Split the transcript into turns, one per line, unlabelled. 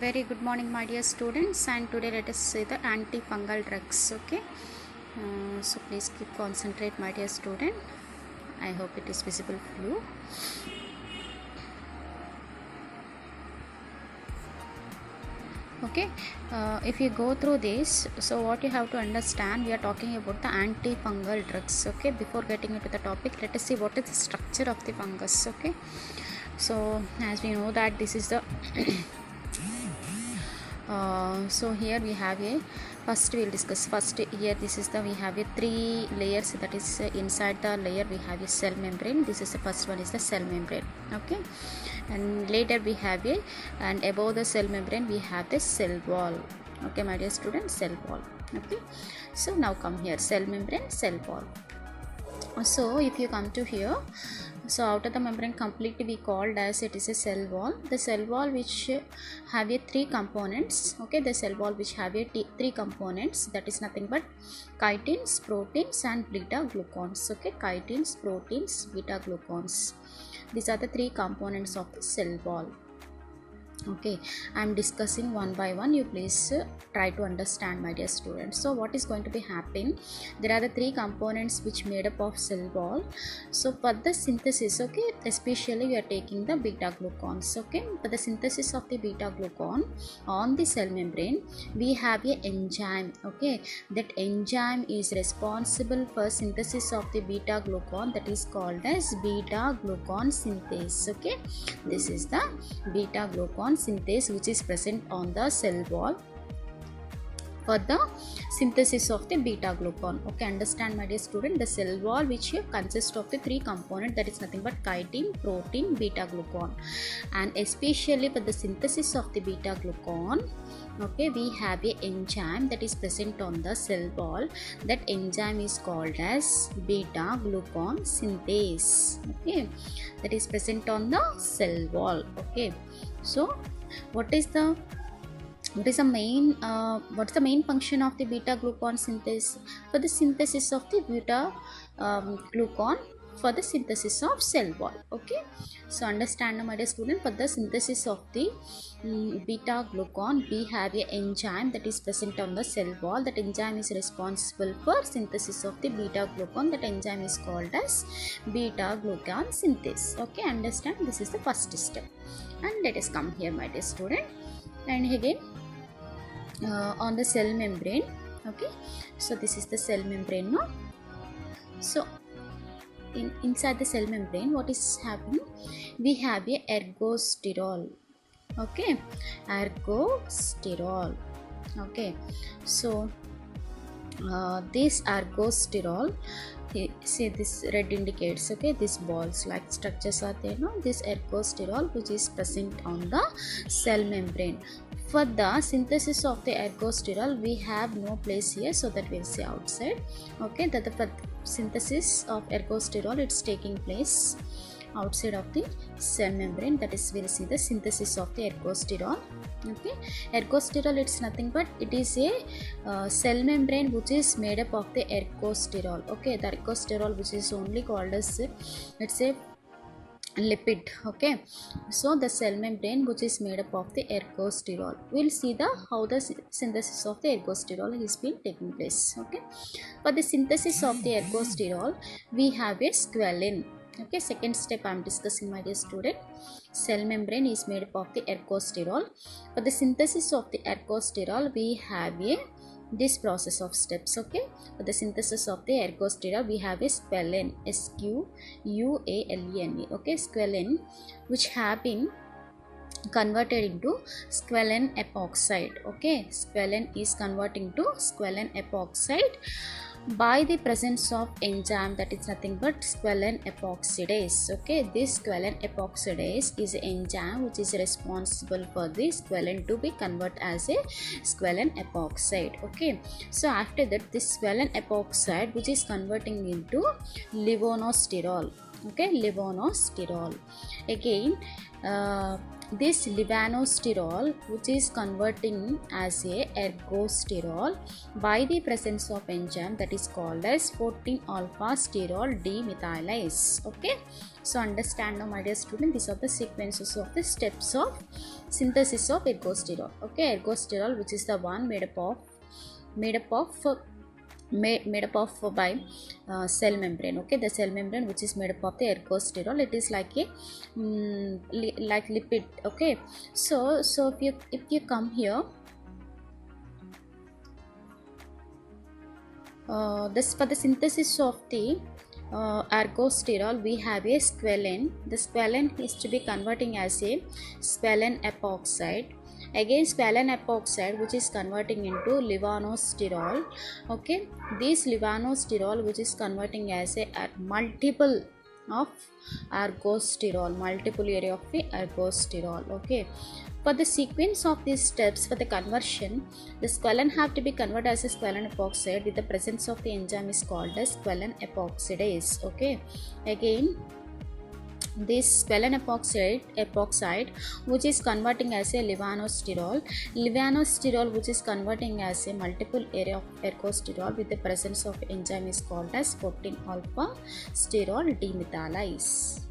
Very good morning, my dear students, and today let us see the antifungal drugs. Okay, so please keep concentrate, my dear student. I hope it is visible for you. Okay, if you go through this, so what you have to understand, we are talking about the antifungal drugs. Okay, before getting into the topic, let us see what is the structure of the fungus. Okay, so as we know that this is the so here we have a first we will discuss first here this is the we have a three layers, that is inside the layer we have a cell membrane. This is the first one is the cell membrane. Okay, and later we have a, and above the cell membrane we have the cell wall. Okay, my dear students, cell wall. Okay, so now come here, cell membrane, cell wall. So if you come to here, so outer the membrane completely we called as it is a cell wall. The cell wall which have a three components. Okay, the cell wall which have a three components, that is nothing but chitins, proteins and beta glucans. Okay, chitins, proteins, beta glucans, these are the three components of the cell wall. Okay, I am discussing one by one, you please try to understand, my dear students. So what is going to be happening, there are the three components which made up of cell wall. So for the synthesis, okay, especially we are taking the beta glucans. Okay, for the synthesis of the beta glucan on the cell membrane we have a enzyme. Okay, that enzyme is responsible for synthesis of the beta glucan, that is called as beta glucan synthase. Okay, this is the beta glucan synthase which is present on the cell wall for the synthesis of the beta glucan. Okay, understand, my dear student, the cell wall which consists of the three components, that is nothing but chitin, protein, beta glucan, and especially for the synthesis of the beta glucan, okay, we have a enzyme that is present on the cell wall. That enzyme is called as beta glucan synthase. Okay, that is present on the cell wall. Okay, so what is the main what's the main function of the beta glucan synthase? For the synthesis of the beta glucan for the synthesis of cell wall. Okay, so understand, my dear student, for the synthesis of the beta glucan we have a enzyme that is present on the cell wall. That enzyme is responsible for synthesis of the beta glucan. That enzyme is called as beta glucan synthase. Okay, understand, this is the first step. And let us come here, my dear student, and again on the cell membrane. Okay, so this is the cell membrane now. So inside the cell membrane what is happening, we have a ergosterol. Okay, ergosterol. Okay, so this ergosterol, see this red indicates, okay, these balls like structures are there. No, this ergosterol which is present on the cell membrane. For the synthesis of the ergosterol we have no place here, so that we'll see outside. Okay, that the synthesis of ergosterol it's taking place outside of the cell membrane, that is we'll see the synthesis of the ergosterol. Okay, ergosterol it's nothing but it is a cell membrane which is made up of the ergosterol. Okay, the ergosterol which is only called as it's a lipid. Okay, so the cell membrane which is made up of the ergosterol, we'll see the how the synthesis of the ergosterol is been taking place. Okay, for the synthesis of the ergosterol we have a squalene. Okay, second step I am discussing, my dear student. Cell membrane is made up of the ergosterol. For the synthesis of the ergosterol we have a this process of steps. Okay, for the synthesis of the ergosterol we have a squalene, squalene. Okay, squalene which have been converted into squalene epoxide. Okay, squalene is converting to squalene epoxide by the presence of enzyme, that is nothing but squalene epoxidase. Okay, this squalene epoxidase is an enzyme which is responsible for the squalene to be converted as a squalene epoxide. Okay, so after that this squalene epoxide which is converting into levonorgestrel. Okay, levonorgestrel. Again this levonorgestrel which is converting as a ergosterol by the presence of enzyme that is called as 14 alpha sterol demethylase. Okay, So understand now, my dear student, these are the sequences of the steps of synthesis of ergosterol. Okay, ergosterol, which is the one made up by cell membrane. Okay, the cell membrane which is made up of the ergosterol, it is like a like lipid. Okay, so if you come here, this for the synthesis of the ergosterol, we have a squalene. The squalene is to be converting as a squalene epoxide. Again, squalene epoxide which is converting into levonorgestrel. Okay, this levonorgestrel which is converting as a multiple of ergosterol, multiple area of the ergosterol. Okay, for the sequence of these steps for the conversion, the squalene have to be converted as a squalene epoxide with the presence of the enzyme is called as squalene epoxidase. Okay, again, this squalene epoxide which is converting as a levonorgestrel which is converting as a multiple area of ergosterol with the presence of enzyme is called as 14 alpha sterol demethylase.